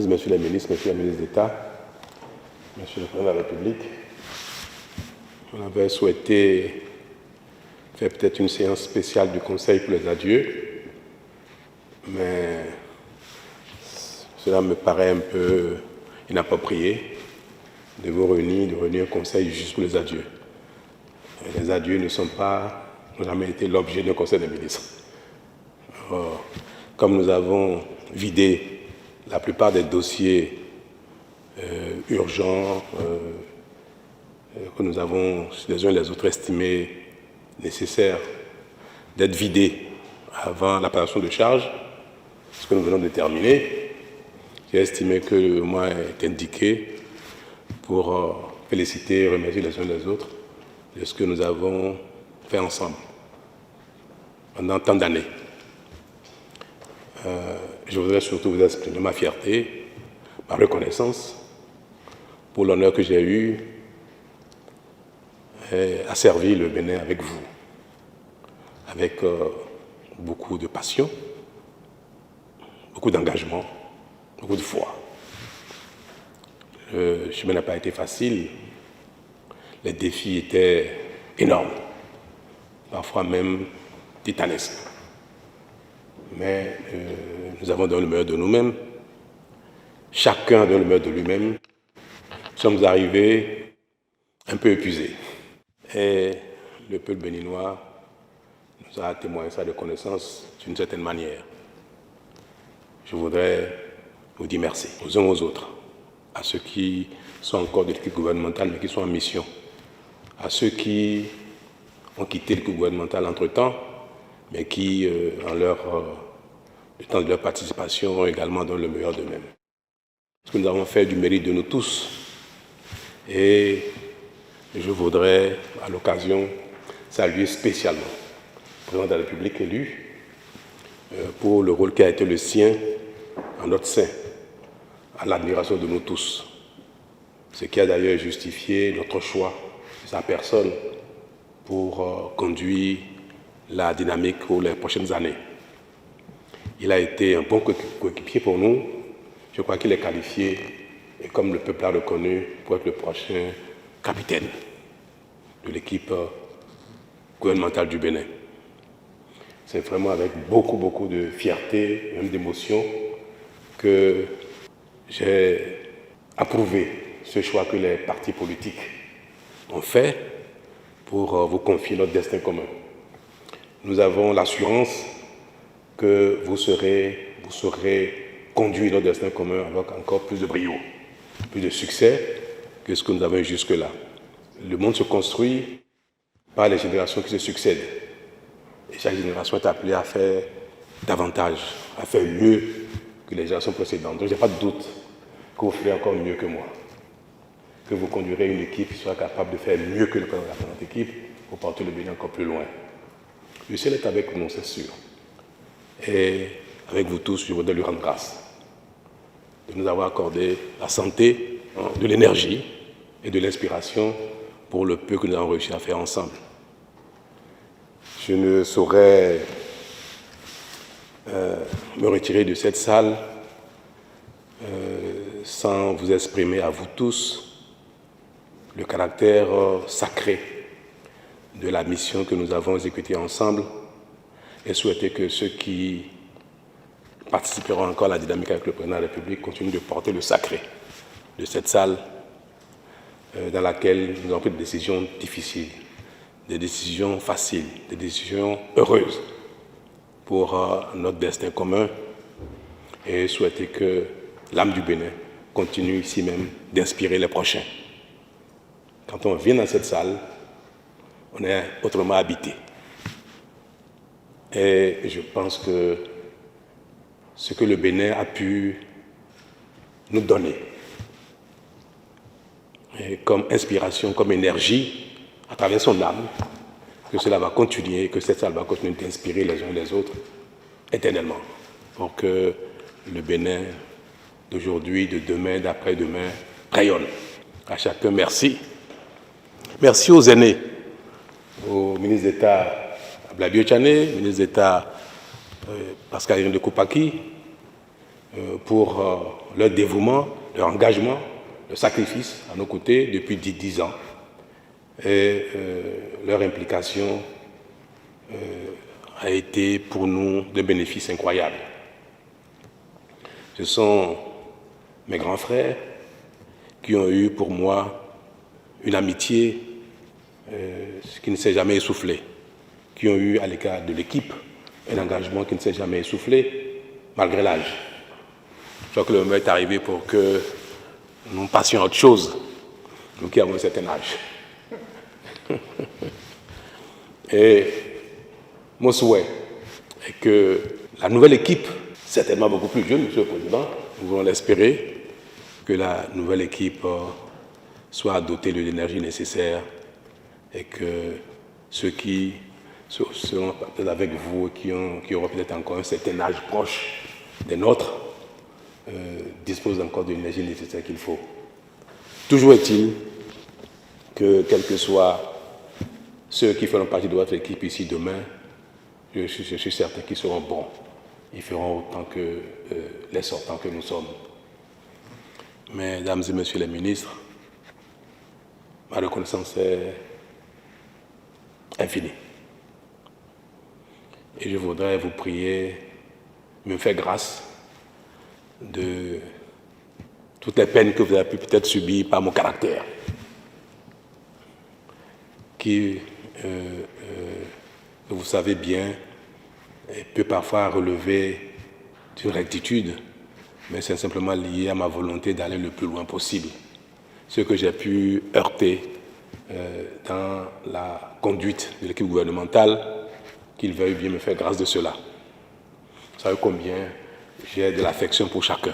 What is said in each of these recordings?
Messieurs les ministres, Messieurs les ministres d'État, Monsieur le Président de la République, on avait souhaité faire peut-être une séance spéciale du Conseil pour les adieux, mais cela me paraît un peu inapproprié de vous réunir, de réunir un conseil juste pour les adieux. Les adieux n'ont jamais été l'objet d'un conseil des ministres. Alors, comme nous avons vidé la plupart des dossiers urgents que nous avons les uns et les autres estimés nécessaires d'être vidés avant la passation de charge, ce que nous venons de terminer, j'ai estimé que le moment est indiqué pour féliciter et remercier les uns et les autres de ce que nous avons fait ensemble pendant tant d'années. Je voudrais surtout vous exprimer ma fierté, ma reconnaissance pour l'honneur que j'ai eu à servir le Bénin avec vous, avec beaucoup de passion, beaucoup d'engagement, beaucoup de foi. Le chemin n'a pas été facile, les défis étaient énormes, parfois même titanesques. Mais nous avons donné le meilleur de nous-mêmes, chacun donne le meilleur de lui-même. Nous sommes arrivés un peu épuisés. Et le peuple béninois nous a témoigné sa reconnaissance d'une certaine manière. Je voudrais vous dire merci aux uns aux autres, à ceux qui sont encore de l'équipe gouvernementale mais qui sont en mission, à ceux qui ont quitté l'équipe gouvernementale entre-temps, mais qui, le temps de leur participation, ont également donné le meilleur d'eux-mêmes. Ce que nous avons fait du mérite de nous tous. Et je voudrais, à l'occasion, saluer spécialement le président de la République élu pour le rôle qui a été le sien en notre sein, à l'admiration de nous tous. Ce qui a d'ailleurs justifié notre choix de sa personne pour conduire la dynamique pour les prochaines années. Il a été un bon coéquipier pour nous. Je crois qu'il est qualifié, et comme le peuple l'a reconnu, pour être le prochain capitaine de l'équipe gouvernementale du Bénin. C'est vraiment avec beaucoup de fierté, même d'émotion, que j'ai approuvé ce choix que les partis politiques ont fait pour vous confier notre destin commun. Nous avons l'assurance que vous saurez conduire notre destin commun avec encore plus de brio, plus de succès que ce que nous avons eu jusque-là. Le monde se construit par les générations qui se succèdent. Et chaque génération est appelée à faire davantage, à faire mieux que les générations précédentes. Donc, je n'ai pas de doute que vous ferez encore mieux que moi, que vous conduirez une équipe qui sera capable de faire mieux que le président de la présente équipe pour porter le Bénin encore plus loin. Le ciel est avec nous, c'est sûr. Et avec vous tous, je voudrais lui rendre grâce de nous avoir accordé la santé, de l'énergie et de l'inspiration pour le peu que nous avons réussi à faire ensemble. Je ne saurais me retirer de cette salle sans vous exprimer à vous tous le caractère sacré de la mission que nous avons exécutée ensemble et souhaiter que ceux qui participeront encore à la dynamique avec le président de la République continuent de porter le sacré de cette salle dans laquelle nous avons pris des décisions difficiles, des décisions faciles, des décisions heureuses pour notre destin commun et souhaiter que l'âme du Bénin continue ici même d'inspirer les prochains. Quand on vient dans cette salle, on est autrement habité. Et je pense que ce que le Bénin a pu nous donner comme inspiration, comme énergie, à travers son âme, que cela va continuer, que cette salle va continuer d'inspirer les uns les autres éternellement, pour que le Bénin d'aujourd'hui, de demain, d'après-demain, rayonne. À chacun, merci. Merci aux aînés, au ministre d'État Blabio Tchané, ministre d'État Pascal Irène de Koupaki, pour leur dévouement, leur engagement, leur sacrifice à nos côtés depuis 10 ans et leur implication a été pour nous de bénéfices incroyables. Ce sont mes grands frères qui ont eu pour moi une amitié qui ne s'est jamais essoufflée, qui ont eu à l'égard de l'équipe un engagement qui ne s'est jamais essoufflé, malgré l'âge. Je crois que le moment est arrivé pour que nous passions à autre chose, nous qui avons un certain âge. Et mon souhait est que la nouvelle équipe, certainement beaucoup plus jeune, Monsieur le Président, nous voulons l'espérer, que la nouvelle équipe soit dotée de l'énergie nécessaire et que ceux qui seront peut-être avec vous et qui auront peut-être encore un certain âge proche des nôtres disposent encore de l'énergie nécessaire qu'il faut. Toujours est-il que, quels que soient ceux qui feront partie de votre équipe ici demain, je suis certain qu'ils seront bons. Ils feront autant que les sortants que nous sommes. Mesdames et Messieurs les ministres, ma reconnaissance est infinie. Et je voudrais vous prier, me faire grâce de toutes les peines que vous avez pu peut-être subir par mon caractère, qui, vous savez bien, peut parfois relever d'une rectitude, mais c'est simplement lié à ma volonté d'aller le plus loin possible. Ce que j'ai pu heurter dans la conduite de l'équipe gouvernementale, qu'il veuille bien me faire grâce de cela. Vous savez combien j'ai de l'affection pour chacun.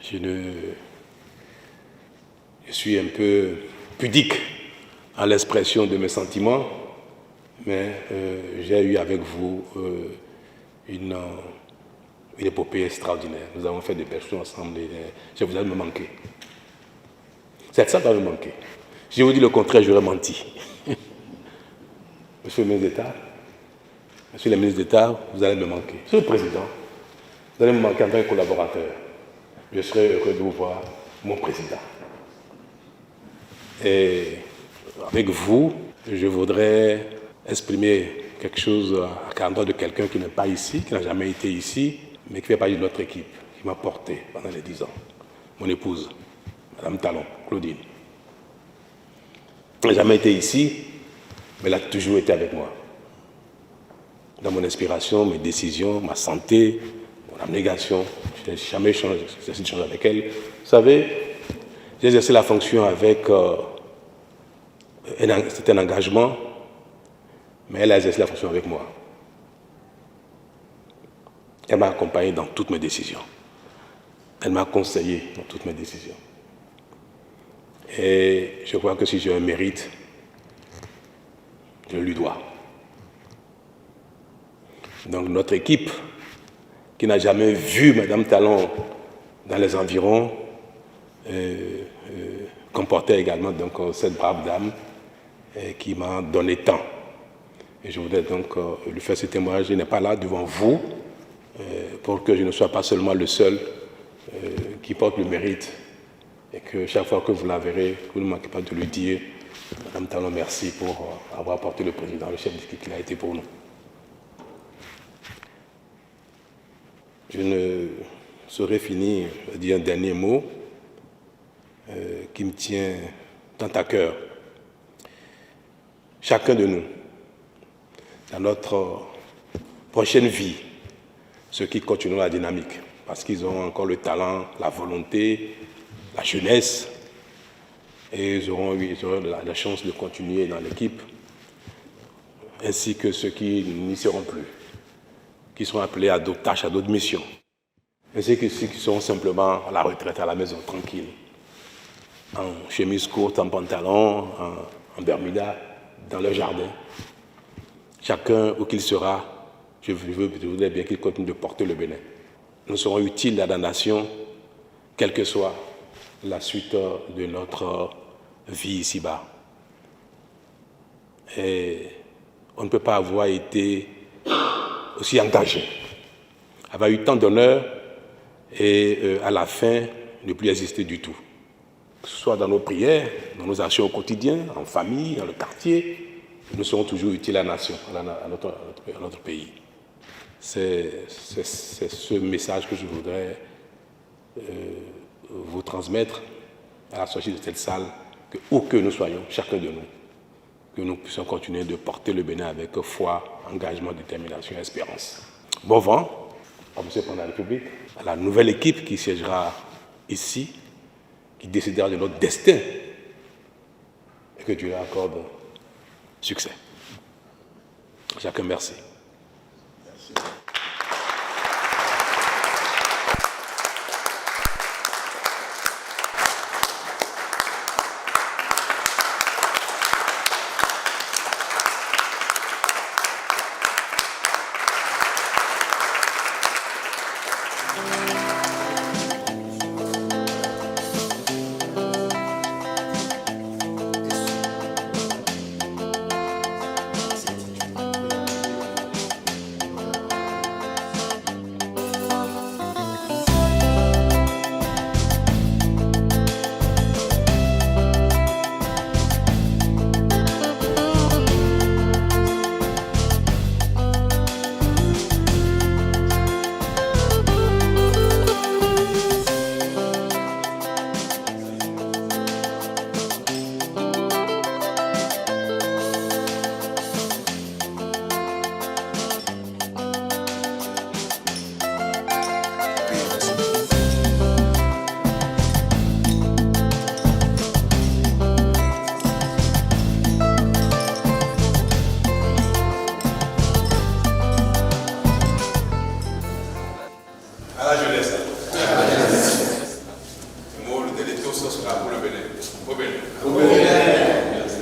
Je suis un peu pudique en l'expression de mes sentiments, mais j'ai eu avec vous une épopée extraordinaire. Nous avons fait des belles choses ensemble et je vous ai me manquer. C'est ça qui va me manquer. Si je vous dis le contraire, j'aurais menti. Monsieur le ministre d'État, Monsieur le ministre d'État, vous allez me manquer. Monsieur le Président, vous allez me manquer en tant que collaborateur. Je serai heureux de vous voir, mon Président. Et avec vous, je voudrais exprimer quelque chose à l'endroit de quelqu'un qui n'est pas ici, qui n'a jamais été ici, mais qui fait partie de notre équipe, qui m'a porté pendant les 10 ans. Mon épouse, Madame Talon, Claudine. Elle n'a jamais été ici, mais elle a toujours été avec moi. Dans mon inspiration, mes décisions, ma santé, mon abnégation, je n'ai jamais changé avec elle. Vous savez, j'ai exercé la fonction avec c'était un engagement, mais elle a exercé la fonction avec moi. Elle m'a accompagné dans toutes mes décisions. Elle m'a conseillé dans toutes mes décisions. Et je crois que si j'ai un mérite, je lui dois. Donc notre équipe, qui n'a jamais vu Madame Talon dans les environs, comportait également donc, cette brave dame qui m'a donné tant. Et je voudrais donc lui faire ce témoignage. Il n'est pas là devant vous pour que je ne sois pas seulement le seul qui porte le mérite et que chaque fois que vous la verrez, vous ne manquez pas de lui dire Madame Talon, merci pour avoir porté le président, le chef d'équipe qu'il a été pour nous. Je ne saurais finir de dire un dernier mot qui me tient tant à cœur. Chacun de nous, dans notre prochaine vie, ceux qui continueront la dynamique, parce qu'ils auront encore le talent, la volonté, la jeunesse, et ils auront la chance de continuer dans l'équipe, ainsi que ceux qui n'y seront plus, qui seront appelés à d'autres tâches, à d'autres missions, ainsi que ceux qui seront simplement à la retraite, à la maison, tranquille, en chemise courte, en pantalon, en bermuda, dans leur jardin. Chacun, où qu'il sera, je voudrais bien qu'il continue de porter le Bénin. Nous serons utiles à la nation, quelle que soit la suite de notre vie ici-bas. Et on ne peut pas avoir été aussi engagé, avoir eu tant d'honneur et à la fin, ne plus exister du tout. Que ce soit dans nos prières, dans nos actions au quotidien, en famille, dans le quartier, nous serons toujours utiles à la nation, à notre pays. C'est ce message que je voudrais vous transmettre à la sortie de cette salle, que où que nous soyons, chacun de nous, que nous puissions continuer de porter le Bénin avec foi, engagement, détermination et espérance. Bon vent à M. le Président de la République, à la nouvelle équipe qui siégera ici, qui décidera de notre destin, et que Dieu leur accorde succès. Chacun, merci. À la jeunesse. Le mot de l'étau sera pour le Bénin. Au Bénin. Au Bénin. Merci.